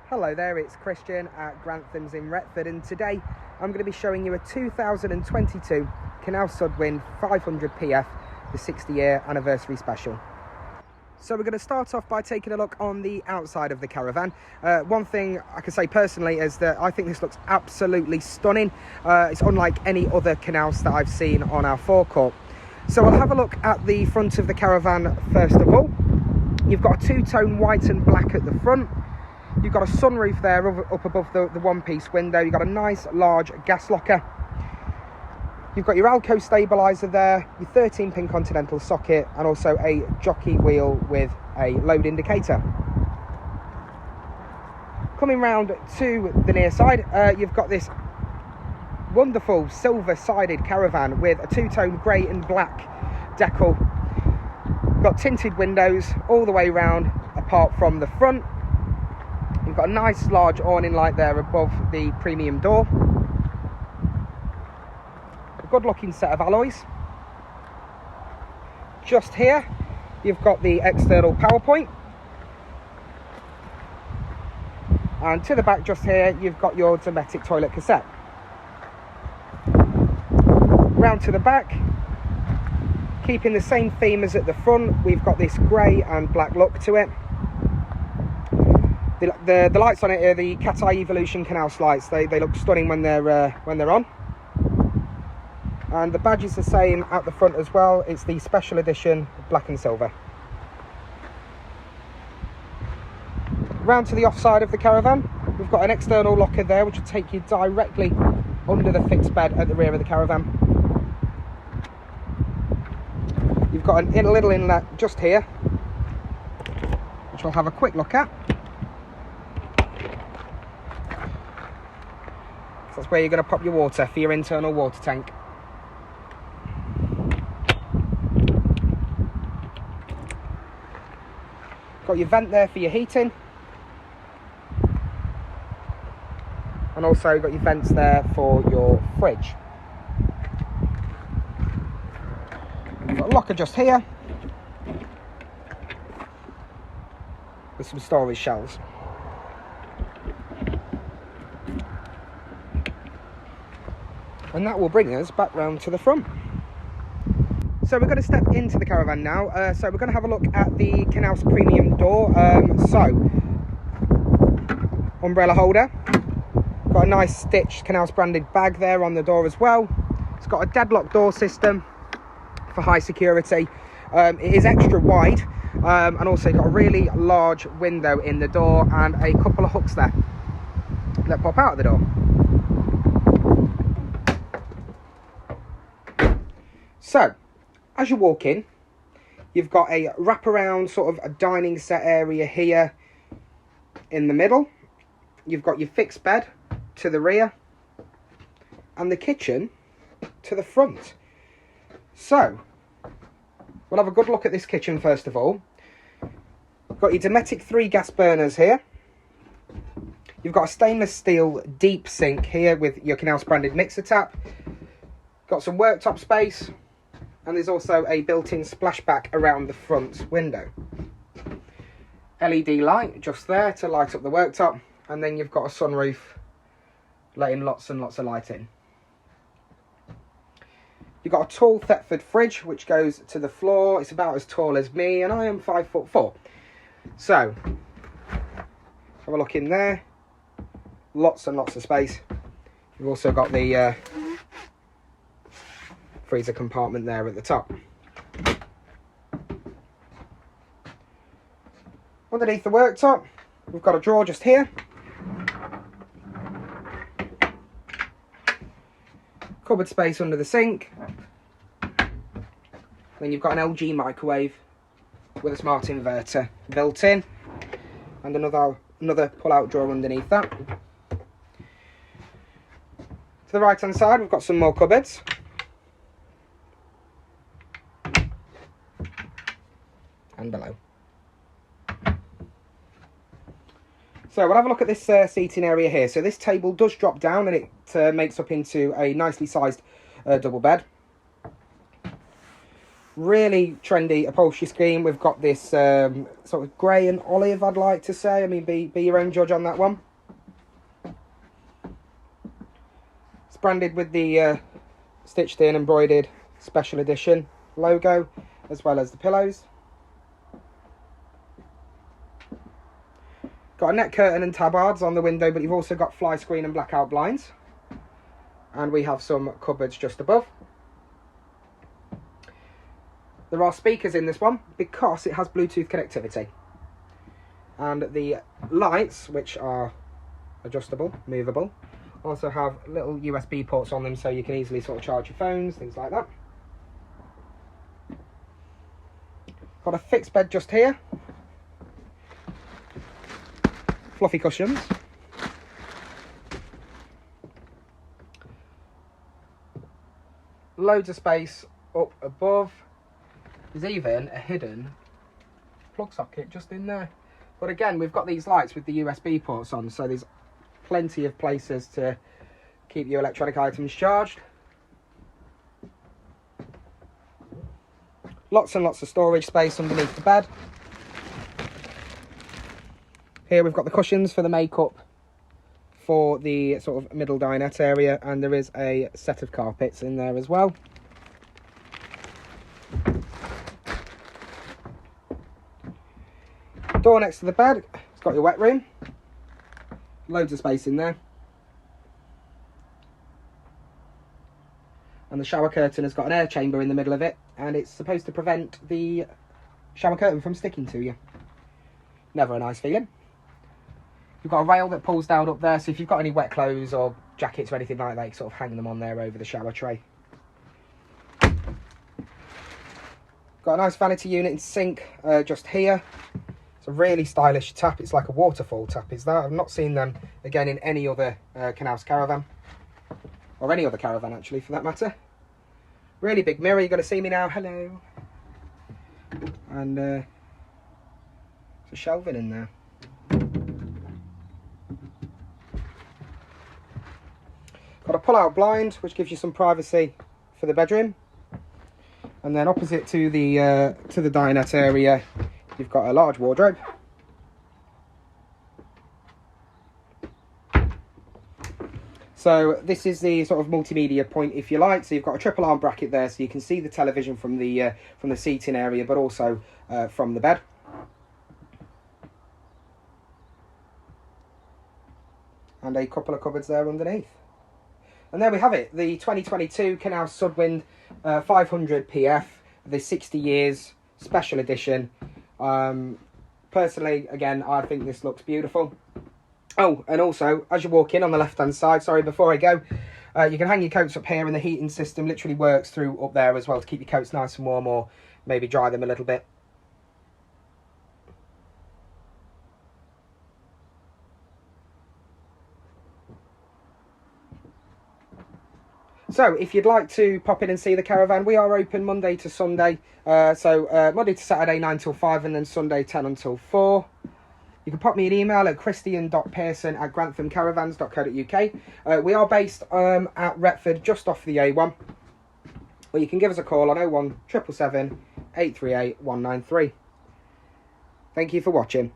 Hello there, it's Christian at Grantham's in Retford, and today I'm going to be showing you a 2022 KNAUS SUDWIND 500 PF, the 60-year anniversary special. So we're going to start off by taking a look on the outside of the Caravan. One thing I can say personally is that I think this looks absolutely stunning. It's unlike any other KNAUS that I've seen on our forecourt. So we'll have a look at the front of the Caravan first of all. You've got a two-tone white and black at the front. You've got a sunroof there up above the one-piece window. You've got a nice large gas locker. You've got your Alco stabiliser there, your 13-pin Continental socket, and also a jockey wheel with a load indicator. Coming round to the near side, you've got this wonderful silver-sided Caravan with a two-tone grey and black decal. Got tinted windows all the way round apart from the front. You've got a nice large awning light there above the premium door. A good looking set of alloys. Just here you've got the external power point. And to the back just here you've got your domestic toilet cassette. Round to the back, keeping the same theme as at the front, we've got this grey and black look to it. The lights on it are the Cat Eye Evolution KNAUS lights. They look stunning when they're on. And the badge is the same at the front as well. It's the special edition black and silver. Round to the offside of the Caravan, we've got an external locker there which will take you directly under the fixed bed at the rear of the Caravan. You've got a little inlet just here, which we'll have a quick look at. That's where you're going to pop your water for your internal water tank. Got your vent there for your heating. And also got your vents there for your fridge. Got a locker just here with some storage shelves. And that will bring us back round to the front. So we're going to step into the Caravan now. So we're going to have a look at the KNAUS premium door. Umbrella holder. Got a nice stitched KNAUS branded bag there on the door as well. It's got a deadlock door system for high security. It is extra wide, and also got a really large window in the door and a couple of hooks there that pop out of the door. So, as you walk in, you've got a wraparound sort of a dining set area here in the middle. You've got your fixed bed to the rear and the kitchen to the front. So, we'll have a good look at this kitchen first of all. You've got your Dometic 3 gas burners here. You've got a stainless steel deep sink here with your KNAUS branded mixer tap. Got some worktop space. And there's also a built-in splashback around the front window. LED light just there to light up the worktop. And then you've got a sunroof letting lots and lots of light in. You've got a tall Thetford fridge which goes to the floor. It's about as tall as me and I am 5'4". So, have a look in there. Lots and lots of space. You've also got the freezer compartment there at the top. Underneath the worktop, we've got a drawer just here. Cupboard space under the sink. Then you've got an LG microwave with a smart inverter built in, and another pull-out drawer underneath that. To the right-hand side, we've got some more cupboards. And below. So we'll have a look at this seating area here. So this table does drop down and it makes up into a nicely sized double bed. Really trendy upholstery scheme. We've got this sort of grey and olive, I'd like to say. I mean, be your own judge on that one. It's branded with the stitched in embroidered special edition logo, as well as the pillows. Got a net curtain and tabards on the window, but you've also got fly screen and blackout blinds. And we have some cupboards just above. There are speakers in this one because it has Bluetooth connectivity. And the lights, which are adjustable, movable, also have little USB ports on them, so you can easily sort of charge your phones, things like that. Got a fixed bed just here. Fluffy cushions. Loads of space up above. There's even a hidden plug socket just in there. But again, we've got these lights with the USB ports on, so there's plenty of places to keep your electronic items charged. Lots and lots of storage space underneath the bed. Here we've got the cushions for the makeup for the sort of middle dinette area, and there is a set of carpets in there as well. Door next to the bed, it's got your wet room. Loads of space in there. And the shower curtain has got an air chamber in the middle of it, and it's supposed to prevent the shower curtain from sticking to you. Never a nice feeling. You've got a rail that pulls down up there, so if you've got any wet clothes or jackets or anything like that, you can sort of hang them on there over the shower tray. Got a nice vanity unit and sink just here. It's a really stylish tap. It's like a waterfall tap, is that? I've not seen them again in any other KNAUS Caravan, or any other Caravan actually for that matter. Really big mirror. You're going to see me now. Hello. And there's a shelving in there. Got a pull-out blind, which gives you some privacy for the bedroom. And then opposite to the dinette area, you've got a large wardrobe. So this is the sort of multimedia point, if you like. So you've got a triple arm bracket there, so you can see the television from the seating area, but also from the bed. And a couple of cupboards there underneath. And there we have it, the 2022 KNAUS SUDWIND 500 PF, the 60 years special edition. Personally, again, I think this looks beautiful. Oh, and also, as you walk in on the left-hand side, sorry, before I go, you can hang your coats up here, and the heating system literally works through up there as well to keep your coats nice and warm, or maybe dry them a little bit. So, if you'd like to pop in and see the Caravan, we are open Monday to Sunday. Monday to Saturday 9 till 5, and then Sunday 10 until 4. You can pop me an email at christian.pearson@granthamcaravans.co.uk. We are based at Retford, just off the A1. Or you can give us a call on 01777 838 193. Thank you for watching.